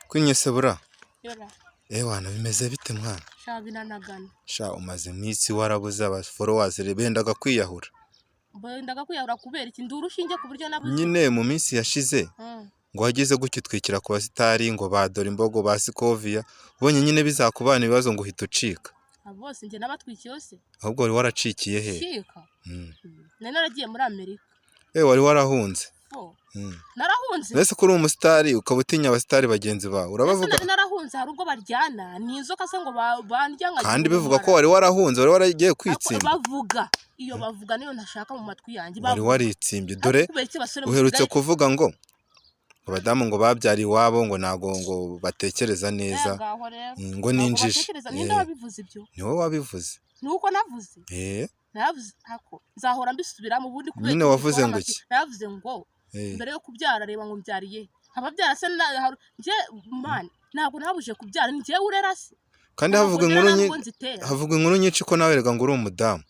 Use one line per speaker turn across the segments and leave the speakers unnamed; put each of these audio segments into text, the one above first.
Kwinyesebura
Yora.
wana bimeze bite mwana?
Sha binanagana.
Sha umaze iminsi warabuze aba followers bendaga kwiyahura.
Bendaga kwiyahura kubera iki ndurushinge ku buryo nabuze.
Nyine mu minsi yashize ngo hageze gutyo twikira ku basitari ngo badora imbogo ba Sikovia ubonye nyine bizakubana ibibazo ngo uhita ucika.
Bose nje nabatwikiye se.
Ahubwo wari waracikiye he?
Shika. Nari naragiye muri Amerika.
Wari warahunze.
Narahunze.
Mbese kuri umusitari ukaba utinya abasitari bagenzi bawe urabavuga?
Narahunze hari ubwo baryana ni inzoka se ngo bandya nka.
Kandi bivuga ko wari warahunze wari waragiye kwitsimba.
Bavuga iyo bavuga niyo ntashaka mu matwi yanjye
wari waritsimbye dore uherutse kuvuga ngo abadamu ngo babyari iwabo ngo nago ngo batekereza neza ngo ninjije.
Ninde wabivuze ibyo?
Ni wowe wabivuze.
Nuko navuze. Navuze ako nzahora mbisubira mu bundi kubera.
Nyine wavuze ngo iki?
Navuze ngo mbere yo kubyara reba ngo mbyariye. Ababyara se nje man ntabwo nabuje kubyara nje urera se.
Kandi havuga inkuru nyinshi ko nawe rega ngo uri umudamu.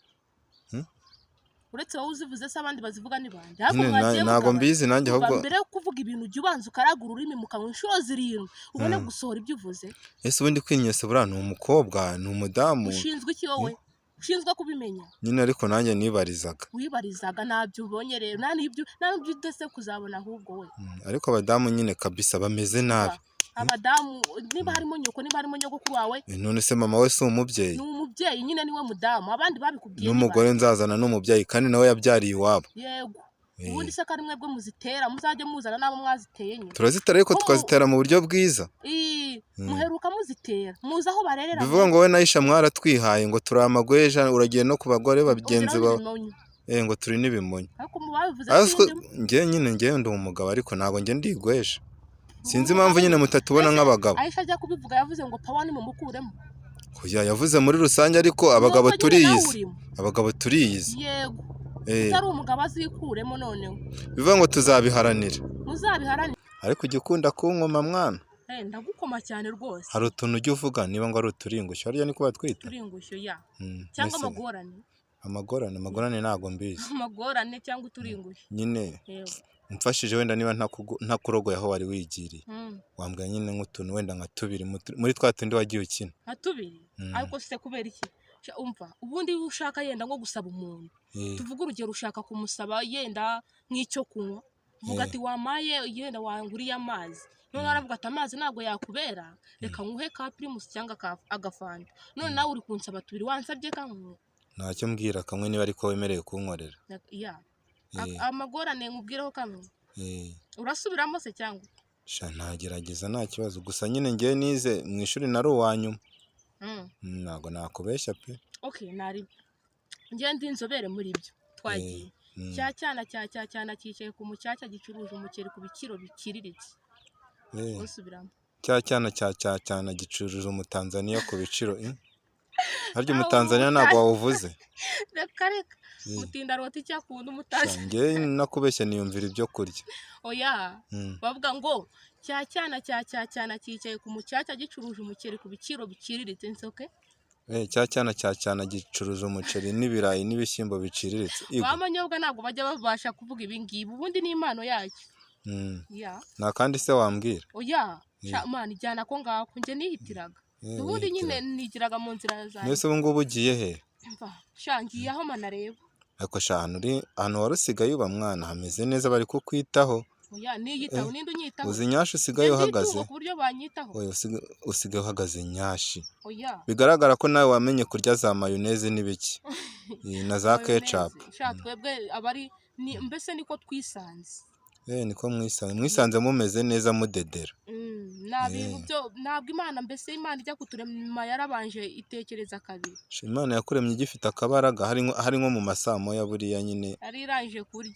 Uretse wowe uzivuze se abandi bazivuga ni bande.
Ntago mbizi nanjye ahubwo
mbere yo kuvuga ibintu ujye ubanza ukaragura ururimi mu kanwa inshuro zirindwi ubone gusohora ibyo uvuze.
Ese ubundi Kwinyesebura ni umukobwa ni umudamu?
Ushinzwe iki wowe? Ushinzwe kubimenya.
Nyine ariko nanjye nibarizaga.
Wibarizaga nabyo ubonye rero nibyo udase kuzabona ahubwo we.
Ariko abadamu nyine kabisa bameze nabi.
Abadamu niba harimo nyoko niba harimo nyogokuru wawe.
None se mama we si umubyeyi?
Ni umubyeyi nyine niwe mudamu abandi babikubwiye.
N'umugore nzazana n'umubyeyi kandi nawe yabyariye iwabo.
Yego. Ubundi se kari mwebwe muzitera muzajye muzana nabo mwaziteye nyine.
Turazitera ariko tukazitera mu buryo bwiza.
Muheruka muzitera muza aho barerera.
Bivuga ngo we nayisha mwaratwihaye ngo turi amagweja uragiye no ku bagore babigenzi bawe. Ngo turi n'ibimonyo.
Ariko mubabivuze
njye ndi umugabo ariko ntago njye ndigweje. Sinzi impamvu nyine mutatubona nk'abagabo.
Aisha ajya kubivuga yavuze ngo pawa ni mumukuremo.
Kuya yavuze muri rusange ariko abagabo turiyizi. Abagabo turiyizi.
Yego. Utari umugabo azikuremo noneho.
Bivuga ngo tuzabiharanira.
Muzabiharanira.
Ariko ujya ukunda kunkoma mwana.
Ndagukoma cyane rwose.
Hari utuntu ujya uvuga niba ngo ari uturingushyo harya niko batwita?
Uturingushyo ya. Cyangwa amagorane.
Amagorane ntago mbizi.
Amagorane cyangwa uturingushyo.
Nyine. Mfashije wenda niba ntakurogoye aho wari wigiriye. Wambwira nyine nk'utuntu wenda nka tubiri muri twa tundi wagiye ukina.
Nka tubiri? Ariko se kubera iki? Umva ubundi ushaka yenda ngo gusaba umuntu. Tuvuga urugero ushaka kumusaba yenda nk'icyo kunywa. Vuga ati wamaye yenda wanguriye amazi. None aravuga ati amazi ntabwo yakubera. Reka nguhe ka Primus cyangwa agafanta. None nawe uri kunsaba tubiri wansabye kamwe.
Ntacyo mbwira kamwe niba ariko wemereye kunkorera.
Amagorane nkubwireho kamwe. Urasubiramo se cyangwa?
Sha ntagerageza nta kibazo gusa nyine ngiye nize mu ishuri nari uwanyuma. Ntago nakubeshya pe.
Okay nari ngiye ndi inzobere muri byo twagiye. Cyana cyicaye ku mucyacya gicuruje umukeri ku biciro bikiriritse. Usubiramo.
Cyana gicuruje umutanzania ku biciro. Harya umutanzania ntago wawuvuze.
Reka mutinda roti cyakunda umutanzania.
Ngiye nakubeshya niyumvira ibyo kurya.
Oya bavuga ngo cyana cyicaye ku mucyacya gicuruje umukeri ku biciro bikiriritse nsoke.
Cyana gicuruje umuceri n'ibirayi n'ibishyimbo biciriritse.
Bamanyobwa ntabwo bajya babasha kuvuga ibi ngibi ubundi ni impano yacyo.
Nta kandi se wambwira.
Oya man ijyana ko ngako nje nihitiraga. Ubundi nyine nigiraga mu nzira zanjye.
Mbese ubu ngubu ugiye he?
Shangiye aho manareba.
Ariko ahantu wari usigaye uba mwana hameze neza bari kukwitaho.
Oya niyitaho ninde unyitaho?
Uzi nyashi usigaye uhagaze.
Ku buryo banyitaho.
Oya usigaye uhagaze nyashi.
Oya.
Bigaragara ko nawe wamenye kurya za mayonnaise n'ibiki. Na za ketchup.
Twebwe abari mbese niko twisanze.
Niko mwisanze mumeze neza mudedera.
Ntabwo Imana mbese Imana ijya kuturema yarabanje itekereza kabiri.
Imana yakuremye igifite akabaraga hari nko mu masamoya buriya nyine.
Ari irangije kurya.